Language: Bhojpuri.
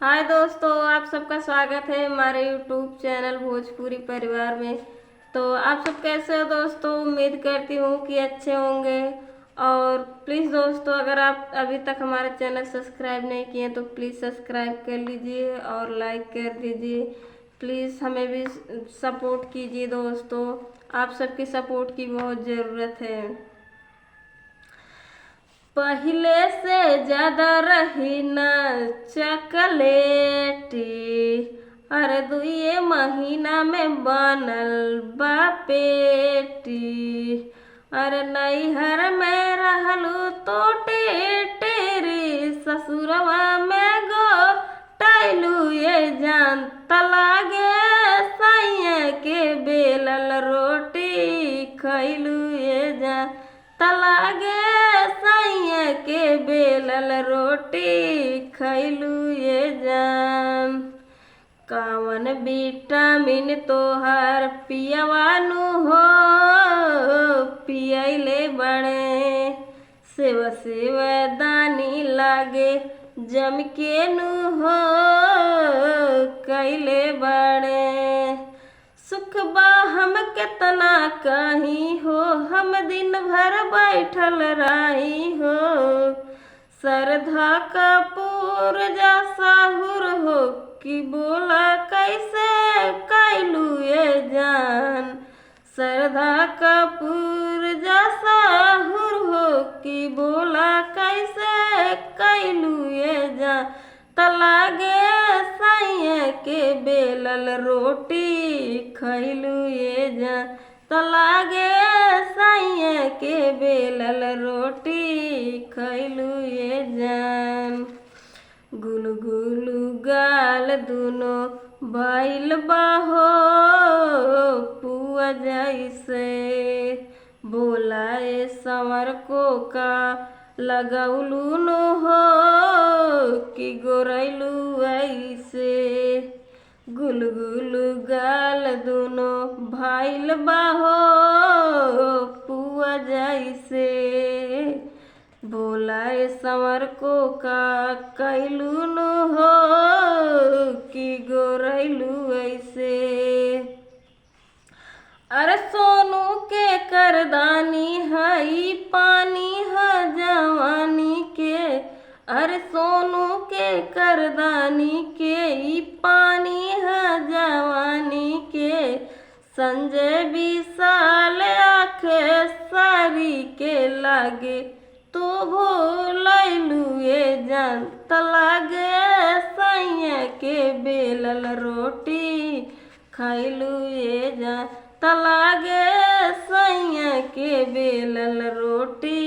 हाय दोस्तों, आप सबका स्वागत है हमारे यूट्यूब चैनल भोजपुरी परिवार में। तो आप सब कैसे हो दोस्तों? उम्मीद करती हूँ कि अच्छे होंगे। और प्लीज़ दोस्तों, अगर आप अभी तक हमारा चैनल सब्सक्राइब नहीं किए तो प्लीज़ सब्सक्राइब कर लीजिए और लाइक कर दीजिए। प्लीज़ हमें भी सपोर्ट कीजिए दोस्तों, आप सबकी सपोर्ट की बहुत ज़रूरत है। पहिले से ज्यादा रही न चकलेटी, अरे दुए महीना में बनल बा पेटी। अरे नैहर में रहलू तो टेरी, ससुरवा में गो टैलू ये जान तलागे सैया के बेलल रोटी खैलू ये जान तलागे सैया के बेलल रोटी खैलू ये जान। कवन विटामिन तोहर पियवानु हो पियले बड़े, सेव सेव दानी लागे जम के नु हो कैले बड़े। सुख बा हम कितना कहीं हो, हम दिन भर बैठल रही हो। श्रद्धा कपूर जा साहुर हो कि बोला कैसे कैलू ये जान। श्रद्धा कपूर जा साहुर हो कि बोला कैसे कैलू ये जान। तलागे सैया के बेलल रोटी खैलू ये जान। तलागे सैया के बेलल रोटी खैलू ये जान। गुलु गुलु गाल दुनो भइल बाहो पुआ जैसे, बोलाए संवर को का लगौलू नो हो कि गोरैलू ऐसे। गुलगुलु गाल दुनो भइल बाहो पुआ जैसे, बोलाए संवर को का कैलू नो हो कि गोरैलू ऐसे। अरे सोनू के करदानी हई पानी है जवानी के, अरे सोनू के करदानी के ई पानी है जवानी के। संजय विशाल आखे सारी के लागे तो भूलैलू ये जान। तलागे सैया के बेलल रोटी खैलू ये जान। तलागे सैया के बेलल रोटी